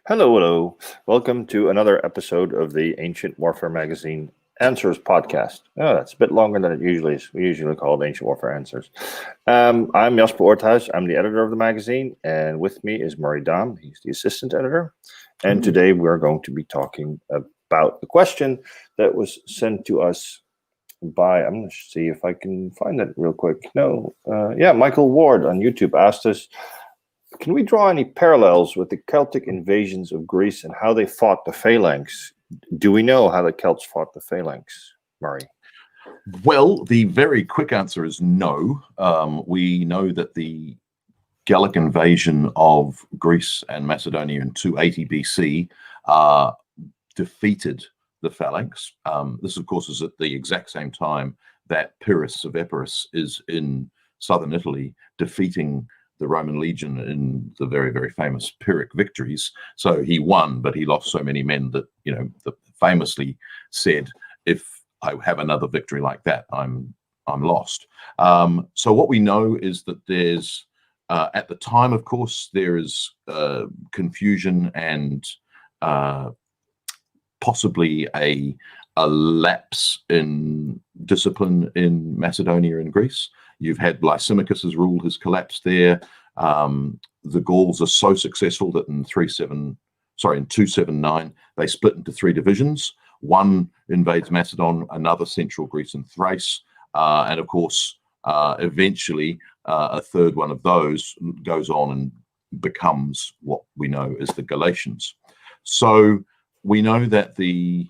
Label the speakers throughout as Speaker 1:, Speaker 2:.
Speaker 1: Hello, hello. Welcome to another episode of the Ancient Warfare Magazine Answers podcast. Oh, that's a bit longer than it usually is. We usually call it Ancient Warfare Answers. I'm Jasper Orthuis. I'm the editor of the magazine, and with me is Murray Dam. He's the assistant editor. And today we're going to be talking about a question that was sent to us by, I'm going to see if I can find that real quick. Michael Ward on YouTube asked us, can we draw any parallels with the Celtic invasions of Greece and how they fought the Phalanx? Do we know how the Celts fought the Phalanx, Murray?
Speaker 2: Well, the very quick answer is no. We know that the Gallic invasion of Greece and Macedonia in 280 BC defeated the Phalanx. This, of course, is at the exact same time that Pyrrhus of Epirus is in southern Italy defeating the Roman legion in the very, very famous Pyrrhic victories. So he won, but he lost so many men that, famously said, if I have another victory like that, I'm lost. So what we know is that there's, at the time, of course, there is confusion and possibly a lapse in discipline in Macedonia and Greece. You've had Lysimachus's rule has collapsed there. The Gauls are so successful that in 279 they split into three divisions. One invades Macedon, another central Greece and Thrace, and of course, eventually a third one of those goes on and becomes what we know as the Galatians. So we know that the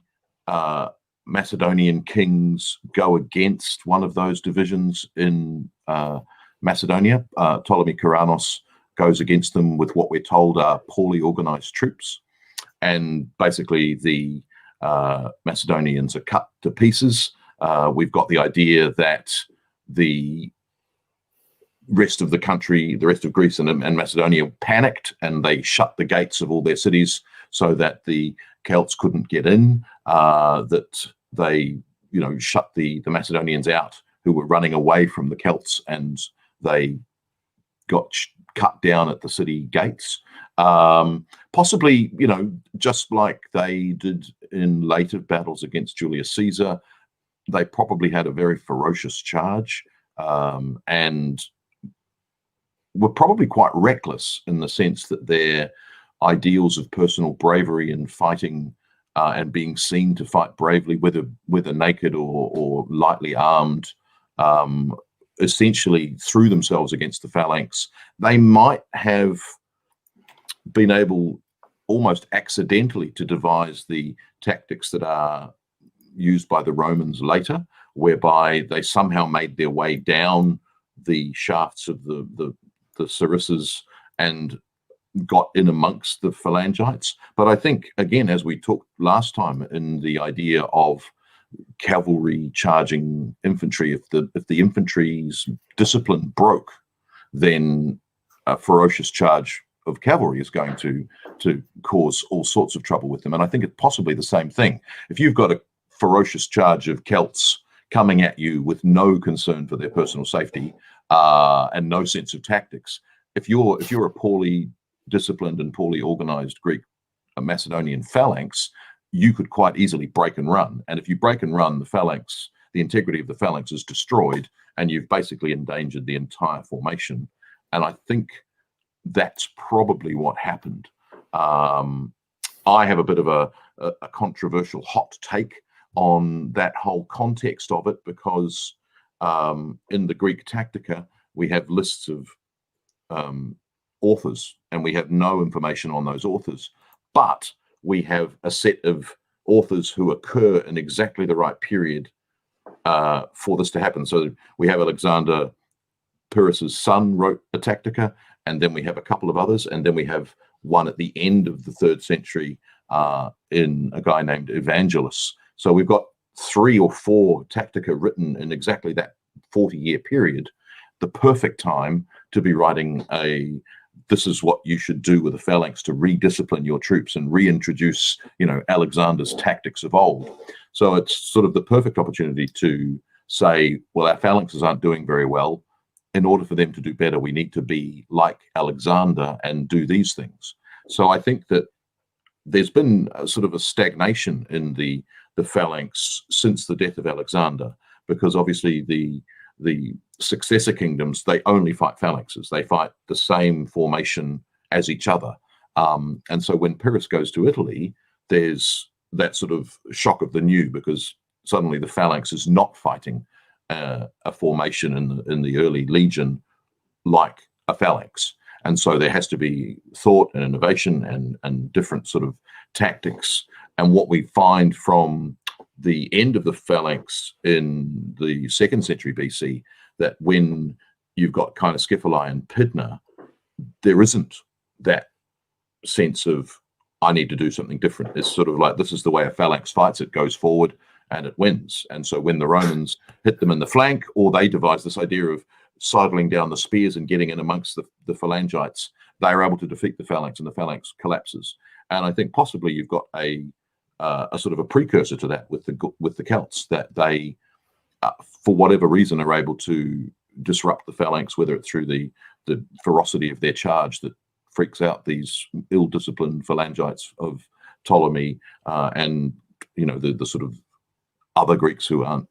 Speaker 2: Macedonian kings go against one of those divisions in Macedonia. Ptolemy Keranos goes against them with what we're told are poorly organized troops. And basically the Macedonians are cut to pieces. We've got the idea that the rest of the country, the rest of Greece and Macedonia panicked, and they shut the gates of all their cities so that the Celts couldn't get in, that they, shut the Macedonians out who were running away from the Celts, and they got cut down at the city gates. Possibly, just like they did in later battles against Julius Caesar, they probably had a very ferocious charge and were probably quite reckless in the sense that their ideals of personal bravery and fighting and being seen to fight bravely, whether naked or lightly armed, essentially threw themselves against the Phalanx. They might have been able almost accidentally to devise the tactics that are used by the Romans later, whereby they somehow made their way down the shafts of the sarissas and got in amongst the phalangites. But I think, again, as we talked last time in the idea of cavalry charging infantry, if the infantry's discipline broke, then a ferocious charge of cavalry is going to cause all sorts of trouble with them. And I think it's possibly the same thing. If you've got a ferocious charge of Celts coming at you with no concern for their personal safety and no sense of tactics, if you're a poorly disciplined and poorly organized Greek Macedonian phalanx, you could quite easily break and run. And if you break and run, the phalanx, the integrity of the phalanx is destroyed, and you've basically endangered the entire formation. And I think that's probably what happened. I have a bit of a controversial hot take on that whole context of it, because in the Greek Tactica, we have lists of authors, and we have no information on those authors, but we have a set of authors who occur in exactly the right period for this to happen. So we have Alexander Pyrrhus's son wrote a Tactica, and then we have a couple of others, and then we have one at the end of the 3rd century in a guy named Evangelus. So we've got 3 or 4 Tactica written in exactly that 40-year period, the perfect time to be writing this is what you should do with a phalanx to rediscipline your troops and reintroduce, Alexander's tactics of old. So it's sort of the perfect opportunity to say, well, our phalanxes aren't doing very well. In order for them to do better, we need to be like Alexander and do these things. So I think that there's been a sort of a stagnation in the phalanx since the death of Alexander, because obviously the successor kingdoms, they only fight phalanxes. They fight the same formation as each other. And so when Pyrrhus goes to Italy, there's that sort of shock of the new, because suddenly the phalanx is not fighting a formation in the early legion like a phalanx. And so there has to be thought and innovation and different sort of tactics. And what we find from the end of the phalanx in the 2nd century BC, that when you've got kind of Scyphalae and Pydna, there isn't that sense of, I need to do something different. It's sort of like, this is the way a phalanx fights. It goes forward and it wins. And so when the Romans hit them in the flank, or they devise this idea of sidling down the spears and getting in amongst the phalangites, they are able to defeat the phalanx, and the phalanx collapses. And I think possibly you've got a sort of a precursor to that with the Celts, that they, for whatever reason, are able to disrupt the phalanx, whether it's through the ferocity of their charge that freaks out these ill-disciplined phalangites of Ptolemy, and the sort of other Greeks who aren't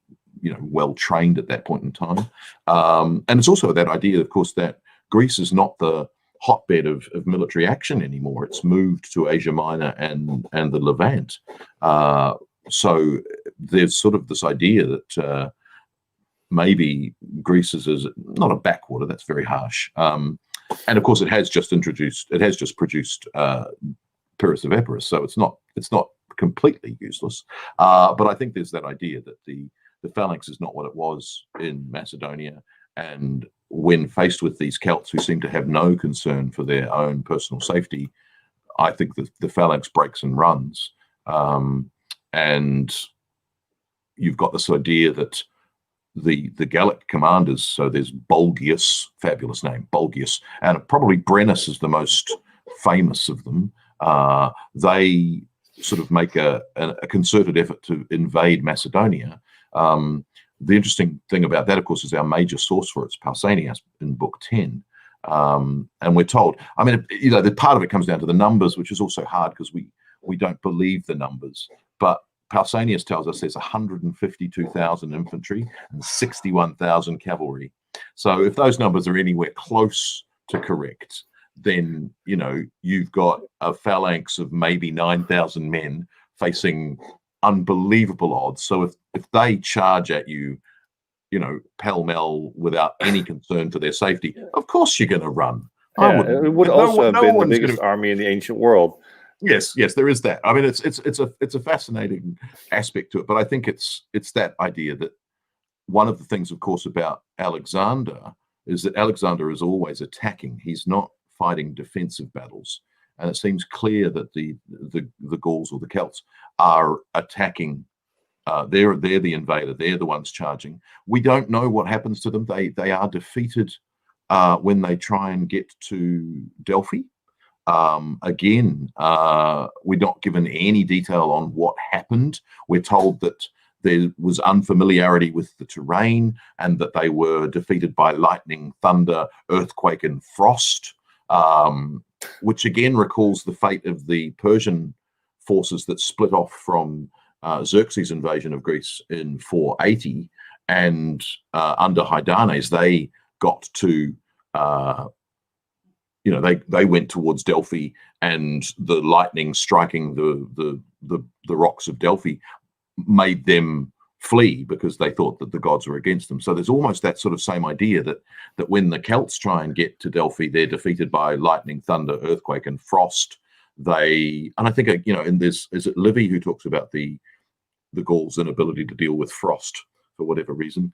Speaker 2: well trained at that point in time. And it's also that idea, of course, that Greece is not the hotbed of military action anymore. It's moved to Asia Minor and the Levant. So there's sort of this idea that maybe Greece is not a backwater. That's very harsh. And of course, it has just produced Pyrrhus of Epirus, so it's not completely useless. But I think there's that idea that the phalanx is not what it was in Macedonia, and when faced with these Celts who seem to have no concern for their own personal safety, I think the phalanx breaks and runs. And you've got this idea that the Gallic commanders, so there's Bulgius, fabulous name, Bulgius, and probably Brennus is the most famous of them. They sort of make a concerted effort to invade Macedonia. The interesting thing about that, of course, is our major source for it's Pausanias in Book 10. And we're told, I mean, the part of it comes down to the numbers, which is also hard because we don't believe the numbers. But Pausanias tells us there's 152,000 infantry and 61,000 cavalry. So if those numbers are anywhere close to correct, then, you've got a phalanx of maybe 9,000 men facing unbelievable odds. So if they charge at you, pell-mell without any concern for their safety, of course you're going to run.
Speaker 1: Yeah, it would also have been the biggest army in the ancient world.
Speaker 2: Yes, there is that. I mean, it's a fascinating aspect to it, but I think it's that idea that one of the things, of course, about Alexander is that Alexander is always attacking. He's not fighting defensive battles, and it seems clear that the Gauls or the Celts are attacking. They're the invader. They're the ones charging. We don't know what happens to them. They are defeated when they try and get to Delphi. Again, we're not given any detail on what happened. We're told that there was unfamiliarity with the terrain and that they were defeated by lightning, thunder, earthquake, and frost, which again recalls the fate of the Persian forces that split off from Xerxes' invasion of Greece in 480, and under Hydarnes they got to they went towards Delphi, and the lightning striking the rocks of Delphi made them flee because they thought that the gods were against them. So there's almost that sort of same idea that when the Celts try and get to Delphi, they're defeated by lightning, thunder, earthquake, and frost. And I think and is it Livy who talks about the Gauls' inability to deal with frost for whatever reason.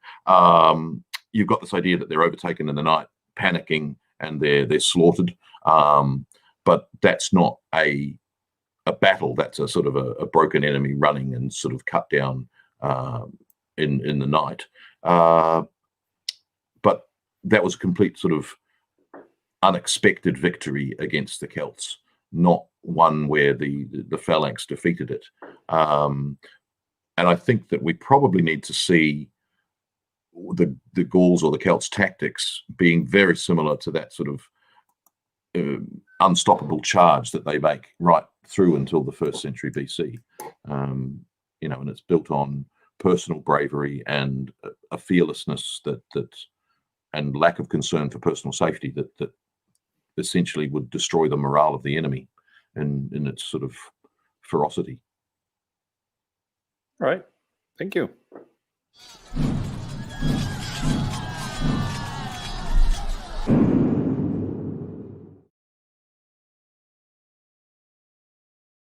Speaker 2: You've got this idea that they're overtaken in the night, panicking, and they're slaughtered. But that's not a battle. That's a sort of a broken enemy running and sort of cut down in the night. But that was a complete sort of unexpected victory against the Celts, not one where the phalanx defeated it. And I think that we probably need to see the Gauls or the Celts' tactics being very similar to that sort of unstoppable charge that they make right through until the 1st century BC. You know, and it's built on personal bravery and a fearlessness that and lack of concern for personal safety that essentially would destroy the morale of the enemy in its sort of ferocity.
Speaker 1: All right. Thank you.